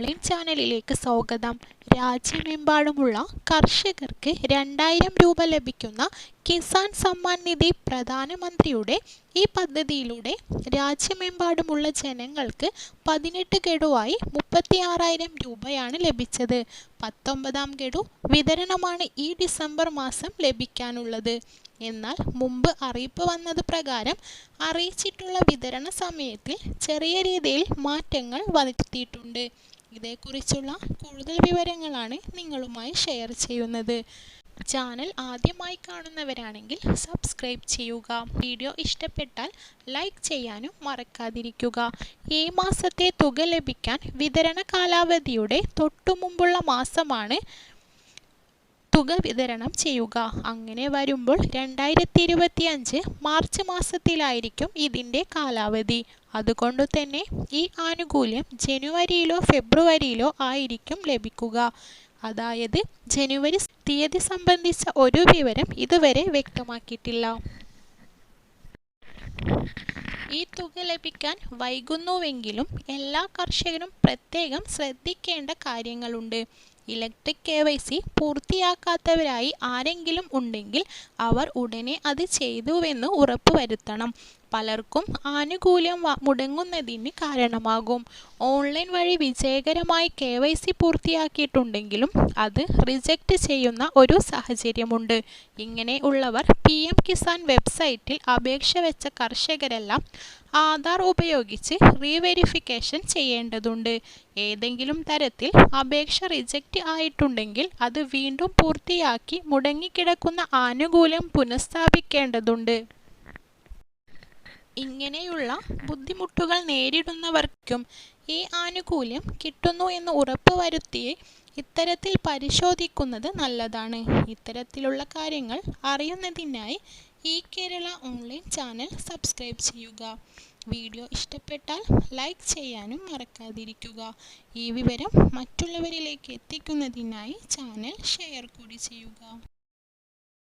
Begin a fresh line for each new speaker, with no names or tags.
Online ചാനലിലേക്ക് സ്വാഗതം. രാജ്യമെമ്പാടുമുള്ള കർഷകർക്ക് 2000 രൂപ ലഭിക്കുന്ന കിസാൻ സമ്മാൻ നിധി പ്രധാനമന്ത്രിയുടെ ഈ പദ്ധതിയിലൂടെ രാജ്യമെമ്പാടുമുള്ള ജനങ്ങൾക്ക് 18 ഗഡുവായി 36,000 രൂപയാണ് ലഭിച്ചത്. 19ാം ഗഡു വിതരണമാണ് ഈ ഡിസംബർ മാസം ലഭിക്കാനുള്ളത്. എന്നാൽ മുമ്പ് അറിയിപ്പ് വന്നത് പ്രകാരം അറിയിച്ചിട്ടുള്ള വിതരണ സമയത്തിൽ ചെറിയ രീതിയിൽ മാറ്റങ്ങൾ വരുത്തിയിട്ടുണ്ട്. ഇതേക്കുറിച്ചുള്ള കൂടുതൽ വിവരങ്ങളാണ് നിങ്ങളുമായി ഷെയർ ചെയ്യുന്നത്. ചാനൽ ആദ്യമായി കാണുന്നവരാണെങ്കിൽ സബ്സ്ക്രൈബ് ചെയ്യുക. വീഡിയോ ഇഷ്ടപ്പെട്ടാൽ ലൈക്ക് ചെയ്യാനും മറക്കാതിരിക്കുക. ഈ മാസത്തെ തുക ലഭിക്കാൻ വിതരണ കാലാവധിയുടെ തൊട്ടുമുമ്പുള്ള മാസമാണ് തുക വിതരണം ചെയ്യുക. അങ്ങനെ വരുമ്പോൾ 2025 മാർച്ച് മാസത്തിലായിരിക്കും ഇതിൻ്റെ കാലാവധി. അതുകൊണ്ടു തന്നെ ഈ ആനുകൂല്യം ജനുവരിയിലോ ഫെബ്രുവരിയിലോ ആയിരിക്കും ലഭിക്കുക. അതായത് ജനുവരി തീയതി സംബന്ധിച്ച ഒരു വിവരം ഇതുവരെ വ്യക്തമാക്കിയിട്ടില്ല. ഈ തുക ലഭിക്കാൻ വൈകുന്നുവെങ്കിലും എല്ലാ കർഷകരും പ്രത്യേകം ശ്രദ്ധിക്കേണ്ട കാര്യങ്ങളുണ്ട്. ഇലക്ട്രിക് KYC പൂർത്തിയാക്കാത്തവരായി ആരെങ്കിലും ഉണ്ടെങ്കിൽ അവർ ഉടനെ അത് ചെയ്തുവെന്ന് ഉറപ്പുവരുത്തണം. പലർക്കും ആനുകൂല്യം മുടങ്ങുന്നതിന് കാരണമാകും. ഓൺലൈൻ വഴി വിജയകരമായി KYC പൂർത്തിയാക്കിയിട്ടുണ്ടെങ്കിലും അത് റിജക്റ്റ് ചെയ്യുന്ന ഒരു സാഹചര്യമുണ്ട്. ഇങ്ങനെ ഉള്ളവർ PM കിസാൻ വെബ്സൈറ്റിൽ അപേക്ഷ വെച്ച കർഷകരെല്ലാം ആധാർ ഉപയോഗിച്ച് റീവെരിഫിക്കേഷൻ ചെയ്യേണ്ടതുണ്ട്. ഏതെങ്കിലും തരത്തിൽ അപേക്ഷ റിജക്റ്റ് ആയിട്ടുണ്ടെങ്കിൽ അത് വീണ്ടും പൂർത്തിയാക്കി മുടങ്ങിക്കിടക്കുന്ന ആനുകൂല്യം പുനഃസ്ഥാപിക്കേണ്ടതുണ്ട്. ഇങ്ങനെയുള്ള ബുദ്ധിമുട്ടുകൾ നേരിടുന്നവർക്കും ഈ ആനുകൂല്യം കിട്ടുന്നു എന്ന് ഉറപ്പുവരുത്തി ഇത്തരത്തിൽ പരിശോധിക്കുന്നത് നല്ലതാണ്. ഇത്തരത്തിലുള്ള കാര്യങ്ങൾ അറിയുന്നതിനായി കേരള ഓൺലൈൻ ചാനൽ സബ്സ്ക്രൈബ് ചെയ്യുക. വീഡിയോ ഇഷ്ടപ്പെട്ടാൽ ലൈക്ക് ചെയ്യാനും മറക്കാതിരിക്കുക. ഈ വിവരം മറ്റുള്ളവരിലേക്ക് എത്തിക്കുന്നതിനായി ചാനൽ ഷെയർ കൂടി ചെയ്യുക.